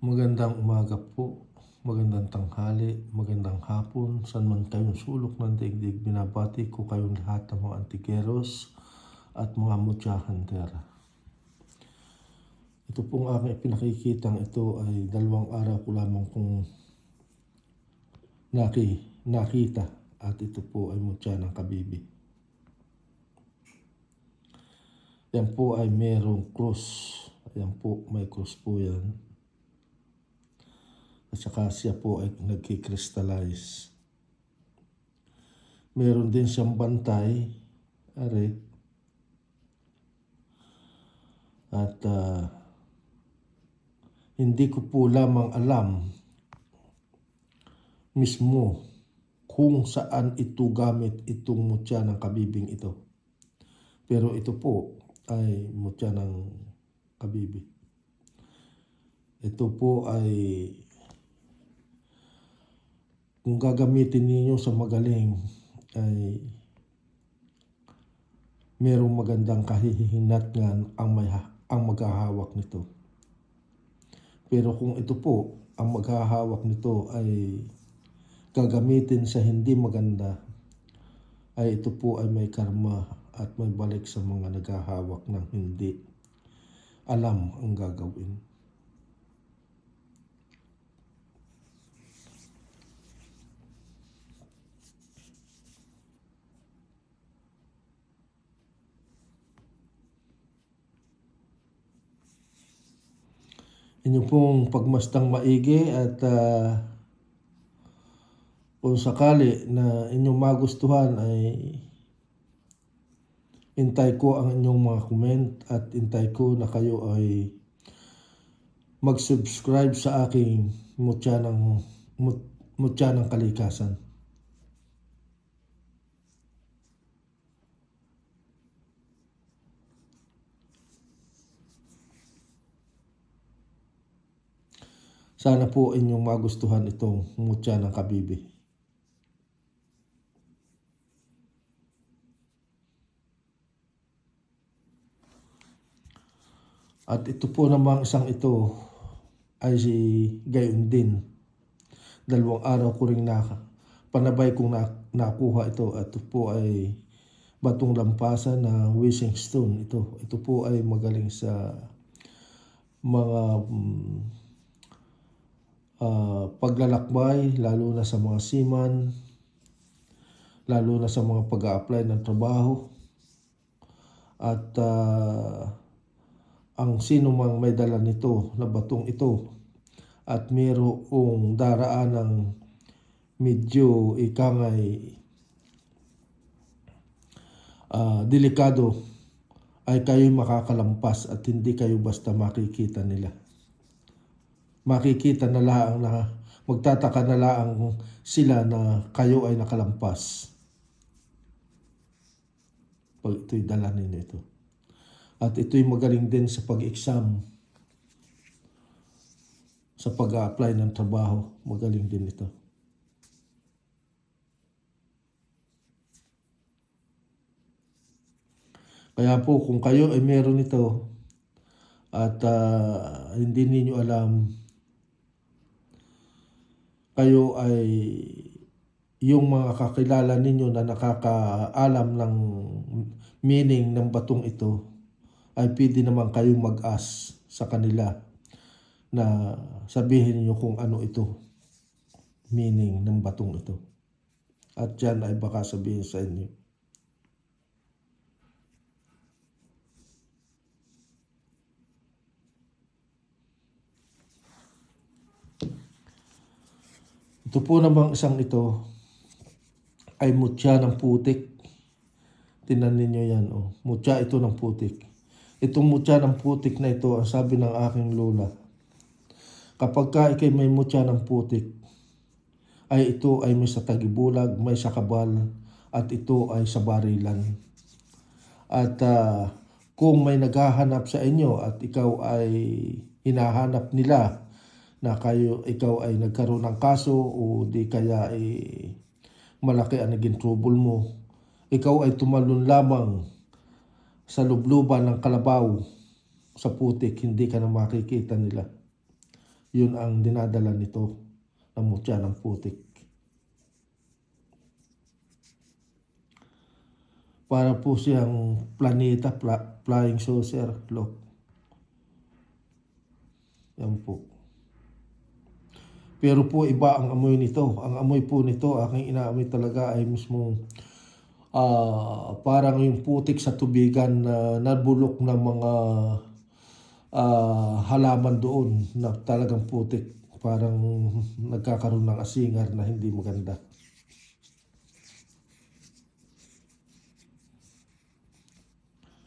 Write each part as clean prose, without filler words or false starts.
Magandang umaga po, magandang tanghali, magandang hapon, saan man kayong sulok ng daigdig. Binabati ko kayong lahat ng mga antikeros at mga mutya hunter. Ito pong aking pinakikitang ito ay 2 araw ko lamang kong nakita at ito po ay mutya ng kabibi. Yan po ay merong cross. Yan po, may cross po yan. At saka siya po ay nagkikrystallize. Meron din siyang bantay. Are. At hindi ko po lamang alam mismo kung saan ito gamit itong mutya ng kabibing ito. Pero ito po ay mutya ng kabibi. Ito po ay kung gagamitin ninyo sa magaling ay merong magandang kahihinatnan ang maghahawak nito. Pero kung ito po ang maghahawak nito ay gagamitin sa hindi maganda, ay ito po ay may karma at may balik sa mga naghahawak ng hindi alam ang gagawin. Inyo pong pagmastang maigi at kung sakali na inyong magustuhan ay intay ko ang inyong mga comment at intay ko na kayo ay mag-subscribe sa aking mutya ng kalikasan. Sana po inyong magustuhan itong mutya ng kabibi. At ito po namang isang ito ay si gayon din. 2 araw ko rin panabay kong nakuha ito. At ito po ay batong lampasan na wishing stone. Ito po ay magaling sa mga paglalakbay, lalo na sa mga seaman, lalo na sa mga pag-a-apply ng trabaho. At ang sino mang may dala nito na batong ito at mayroong daraan ng medyo ikangay delikado ay kayo makakalampas at hindi kayo basta makikita nila. Makikita na lang na magtataka na lang sila na kayo ay nakalampas pag ito'y dala ninyo ito. At ito'y magaling din sa pag-exam, sa pag-a-apply ng trabaho. Magaling din ito. Kaya po kung kayo ay meron ito at hindi ninyo alam, kayo ay yung mga kakilala ninyo na nakakaalam ng meaning ng batong ito, ay pwede naman kayong mag-ask sa kanila na sabihin niyo kung ano ito, meaning ng batong ito. At yan ay baka sabihin sa inyo. Ito po namang isang ito ay mutya ng putik. Tingnan ninyo yan. Mutya ito ng putik. Itong mutya ng putik na ito, ang sabi ng aking lola, kapag ka ikay may mutya ng putik, ay ito ay may sa tagibulag, may sa kabal, at ito ay sa barilan. At kung may naghahanap sa inyo at ikaw ay hinahanap nila na ikaw ay nagkaroon ng kaso o di kaya ay malaki ang naging trouble mo, ikaw ay tumalon lamang sa lubluban ng kalabaw sa putik, hindi ka na makikita nila. Yun ang dinadala nito ng mutya ng putik. Para po siyang planeta, flying saucer. Look. Yan po. Pero po iba ang amoy nito. Ang amoy po nito, aking inaamoy talaga ay mismong parang yung putik sa tubigan na nabulok ng mga halaman doon na talagang putik. Parang nagkakaroon ng asingar na hindi maganda.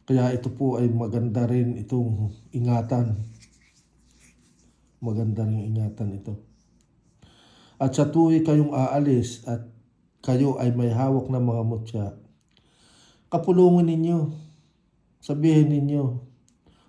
Kaya ito po ay maganda rin itong ingatan. Maganda rin ingatan ito. At sa tuwi kayong aalis at kayo ay may hawak ng mga mutya, kapulungin ninyo. Sabihin ninyo,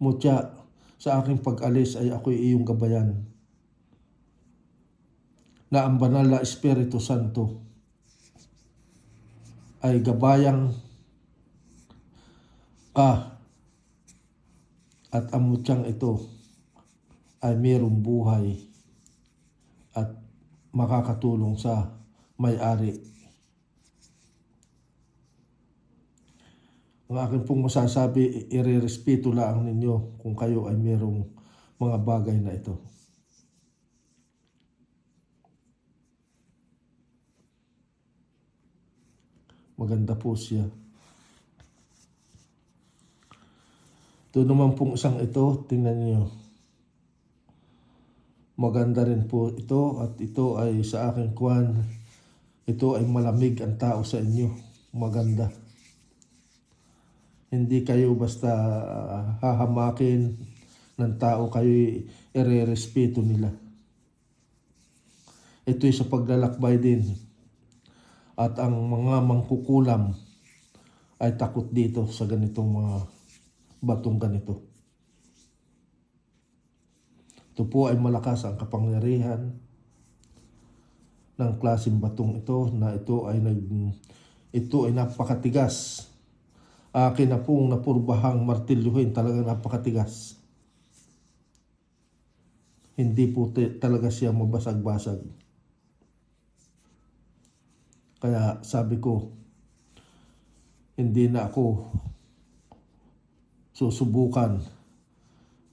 mutya, sa aking pag-alis ay ako'y iyong gabayan. Na ang banal na Espiritu Santo ay gabayang ka at ang mutyang ito ay mayroong buhay at makakatulong sa may-ari. Ang akin pong masasabi, irerespeto lang ninyo kung kayo ay mayroong mga bagay na ito. Maganda po siya. Ito naman pong isang ito, tingnan niyo. Maganda rin po ito at ito ay sa aking kwan. Ito ay malamig ang tao sa inyo. Maganda. Hindi kayo basta hahamakin ng tao, kayo irerespeto nila. Ito ay sa paglalakbay din. At ang mga mangkukulam ay takot dito sa ganitong mga batong ganito. Ito po ay malakas ang kapangyarihan ng klaseng batong ito na ito ay napakatigas. Akin na pong napurbahang martilyuhin, talaga napakatigas. Hindi po talaga siya mabasag-basag. Kaya sabi ko, hindi na ako susubukan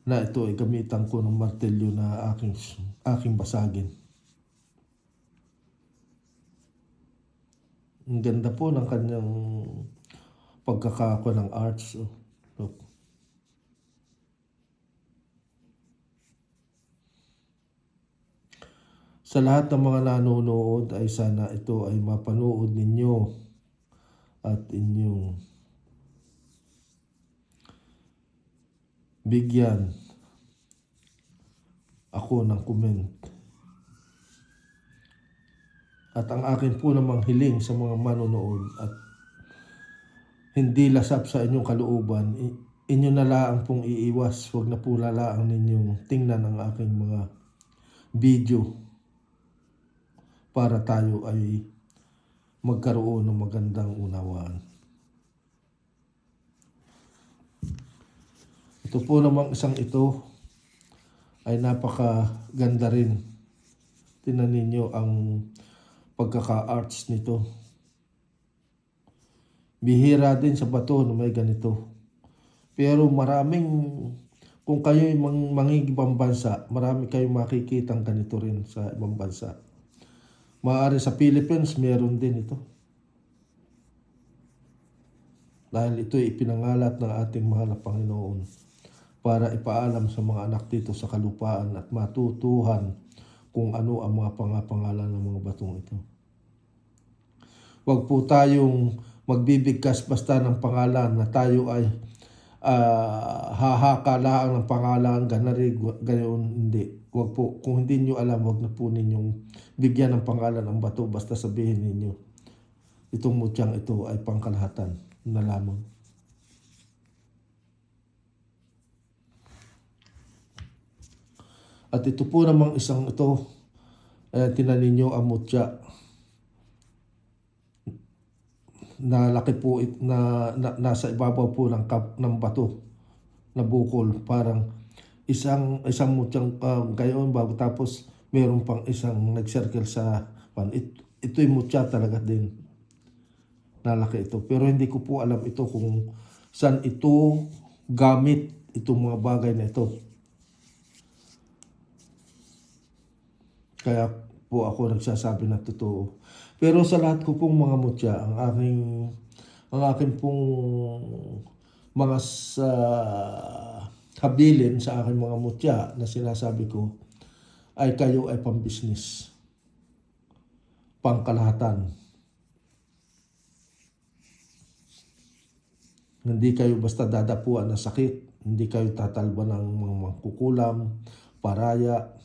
na ito ay gamitan ko ng martilyo na aking basagin. Ang ganda po ng kanyang pagkakako ng arts. Look. Sa lahat ng mga nanonood ay sana ito ay mapanood ninyo at inyong bigyan ako ng comment. At ang akin po namang hiling sa mga manonood at hindi lasap sa inyong kalooban, inyo na lang pong iiwas. Huwag na po lalaan ninyong tingnan ang aking mga video para tayo ay magkaroon ng magandang unawaan. Ito po namang isang ito ay napakaganda rin. Tingnan ninyo ang pagkaka-arts nito. Bihira din sa bato na may ganito. Pero kung kayo mangingibang bansa, marami kayong makikitang ganito rin sa ibang bansa. Maaari sa Philippines, meron din ito. Dahil ito ay ipinangalat ng ating mahal na Panginoon para ipaalam sa mga anak dito sa kalupaan at matutuhan kung ano ang mga pangapangalan ng mga batong ito. Huwag po tayong magbibigkas basta ng pangalan na tayo ay hahakalaan ng pangalan, ganoon, hindi. Huwag po, kung hindi nyo alam, huwag na po ninyong bigyan ng pangalan ang bato, basta sabihin ninyo, itong mutyang ito ay pangkalahatan na lamang. At ito po namang isang ito, tinan ninyo ang mutya. Na laki po nasa ibabaw po ng bato na bukol, parang isang mutyang gayon bago tapos meron pang isang nag-circle sa pan. Ito'y mutya talaga din. Nalaki ito. Pero hindi ko po alam ito kung saan ito gamit itong mga bagay na ito. Kaya po ako nagsasabi na totoo. Pero sa lahat ko pong mga mutya, ang aking pong mga habilin sa aking mga mutya na sinasabi ko ay kayo ay pang-business, pangkalahatan. Hindi kayo basta dadapuan ng sakit, hindi kayo tatalba ng mga mangkukulam, paraya,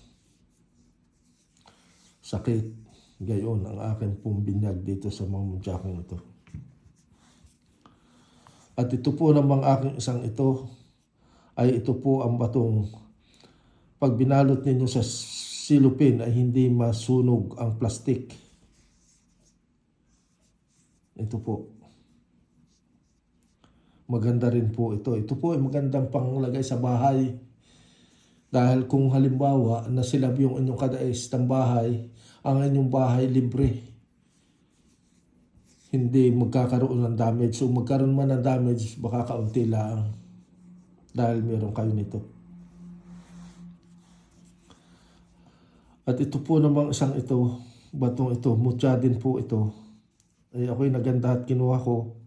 sakit. Gayon ang aking pong binyag dito sa mga mutya kong ito. At ito po namang aking isang ito, ay ito po ang batong pag binalot ninyo sa silupin ay hindi masunog ang plastik. Ito po. Maganda rin po ito. Ito po ay magandang panglagay sa bahay. Dahil kung halimbawa nasilab yung inyong kadais ng bahay, ang inyong bahay libre. Hindi magkakaroon ng damage. So magkaroon man ng damage, baka kaunti lang. Dahil meron kayo nito. At ito po namang isang ito, batong ito, mutya din po ito. Ay ako'y naganda at kinuha ko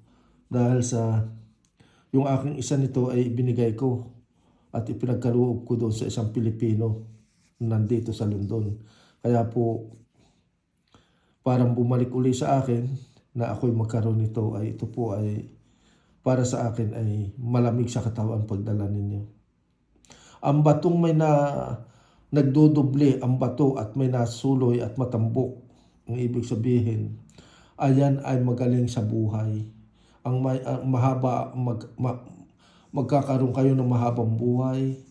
dahil sa yung aking isa nito ay binigay ko at ipinagkaloob ko doon sa isang Pilipino nandito sa London. Kaya po parang bumalik uli sa akin na ako'y magkaroon nito ay ito po ay para sa akin ay malamig sa katawan pagdala ninyo. Ang batong may nagdodoble ang bato at may nasuloy at matambok. Ang ibig sabihin, ayan ay magaling sa buhay. Magkakaroon kayo ng mahabang buhay,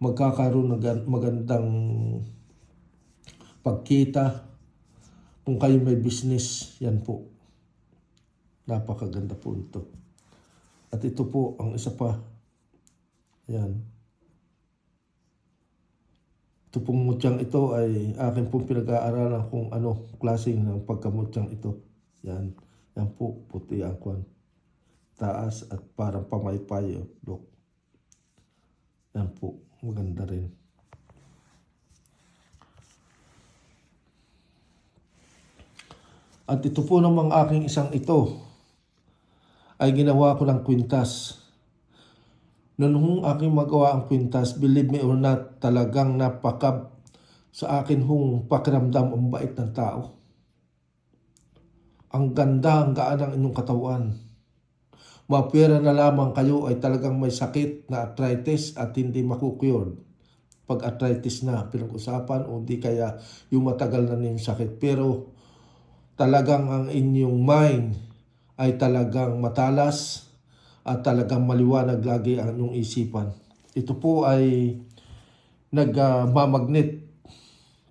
magkakaroon ng magandang pagkita. Kung kayo may business, yan po. Napakaganda po ito. At ito po ang isa pa. Yan. Ito pong mutyang ito ay akin pong pinag-aaralan kung ano klaseng ng pagkamutyang ito. Yan. Yan po, puti ang kwan. Taas at parang pamaypay. Look. Yan po, maganda rin. At ito po namang aking isang ito ay ginawa ko ng kwintas. Noong aking magawa ang kwintas, believe me or not, talagang napakab sa akin hong pakiramdam ang bait ng tao. Ang ganda, ang gaan ng inyong katawan. Mapera na lamang kayo ay talagang may sakit na arthritis at hindi makukured. Pag arthritis na pinag-usapan o di kaya yung matagal na ninyong sakit. Pero talagang ang inyong mind ay talagang matalas at talagang maliwanag lagi ang inyong isipan. Ito po ay nagmamagnet.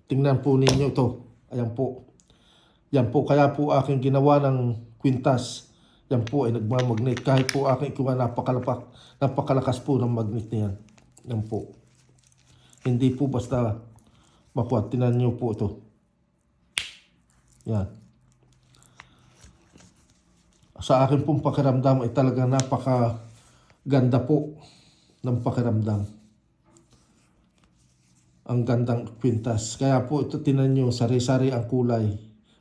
Tingnan po ninyo ito. Ayan po. Yan po. Kaya po aking ginawa ng kwintas. Yan po ay nagmamagnet. Kahit po aking kuha napakalakas po ng magnet niyan. Yan po. Hindi po basta makuha. Tingnan nyo po ito. Yan. Sa akin pong pakiramdam ay talaga napakaganda po ng pakiramdam. Ang gandang kwintas. Kaya po ito tinan nyo, sari-sari ang kulay.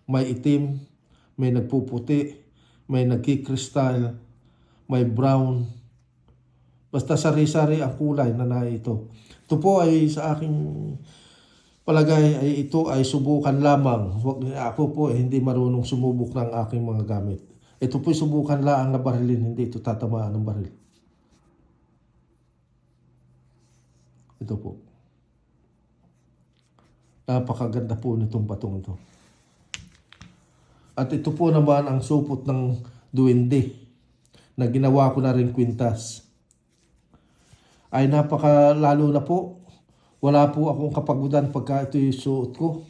May itim, may nagpuputi, may nagkikristal, may brown. Basta sari-sari ang kulay na ito. Ito po ay sa aking palagay ay ito ay subukan lamang. Ako po hindi marunong sumubok ng aking mga gamit. Ito po'y subukan lang na barilin, hindi ito tatamaan ng baril. Ito po. Napakaganda po nitong batong ito. At ito po naman ang supot ng duwende na ginawa ko na rin kwintas. Ay napakalalo na po. Wala po akong kapagudan pagka ito'y suot ko.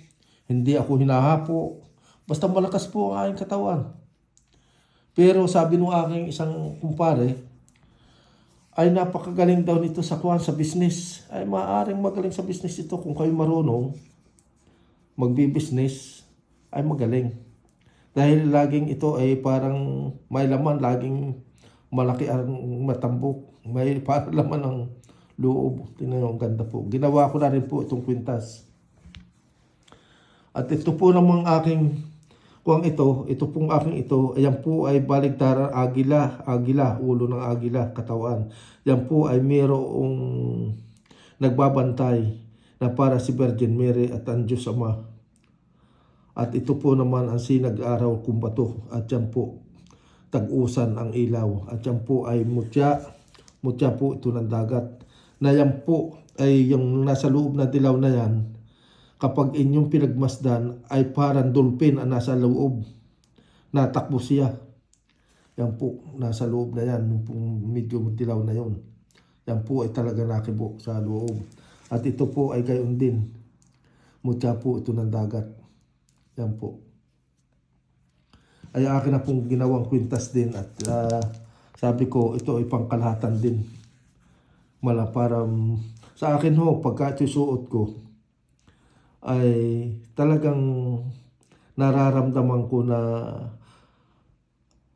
Hindi ako hinahapo. Basta malakas po ang aking katawan. Pero sabi nung aking isang kumpare, ay napakagaling daw nito sa sa business. Ay maaaring magaling sa business ito kung kayo marunong magbi-business, ay magaling. Dahil laging ito ay parang may laman, laging malaki ang matambok. May parang laman ng loob. Tingnan nyo, ang ganda po. Ginawa ko na rin po itong kwintas. At ito po namang aking ito pong aking ito, ayan po ay baligtaran agila, ulo ng agila, katawan. Yan po ay mayroong nagbabantay na para si Virgin Mary at ang Diyos Ama. At ito po naman ang sinag-araw kumbato. At yan po, tag-usan ang ilaw. At yan po ay mutya po ito ng dagat. Na yan po ay yung nasa loob na dilaw na yan, kapag inyong pinagmasdan ay parang dolphin ang nasa loob. Natakbo siya. Yan po, nasa loob na yan. Yung medyo dilaw na yon. Yan po ay talaga nakibo sa loob. At ito po ay gayon din. Mutya po ito ng dagat. Yan po. Ay akin na pong ginawang kwintas din. At sabi ko, ito ay pangkalahatan din. Para sa akin ho, pagka isuot ko, ay talagang nararamdaman ko na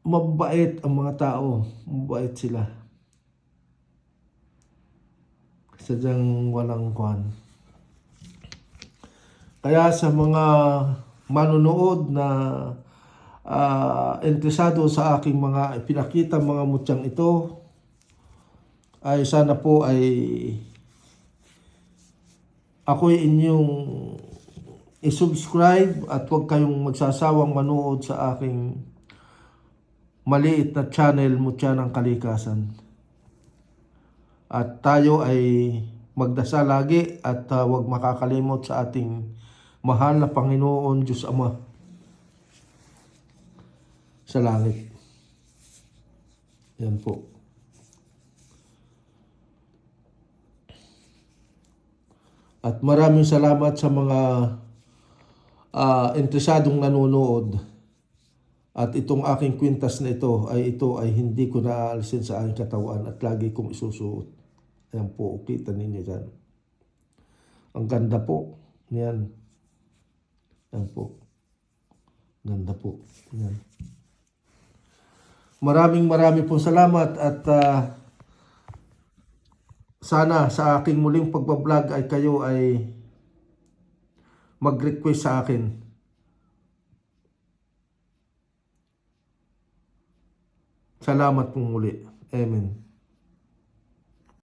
mabait ang mga tao. Mabait sila. Sadyang walang kwan. Kaya sa mga manonood na interesado sa aking mga pinakita mga mutyang ito, ay sana po ay ako'y inyong i-subscribe at huwag kayong magsasawang manood sa aking maliit na channel, Mutya ng Kalikasan. At tayo ay magdasal lagi at huwag makakalimot sa ating mahal na Panginoon Diyos Ama sa langit. Yan po. At maraming salamat sa mga interesadong nanonood. At itong aking kwintas na ito ay hindi ko naaalisin sa aking katawan at lagi kong isusuot. Ayan po, kita ninyo dyan. Ang ganda po. Yan. Yan po. Ganda po. Yan. Maraming pong salamat at sana sa aking muling pagbablog ay kayo ay mag-request sa akin. Salamat pong muli. Amen.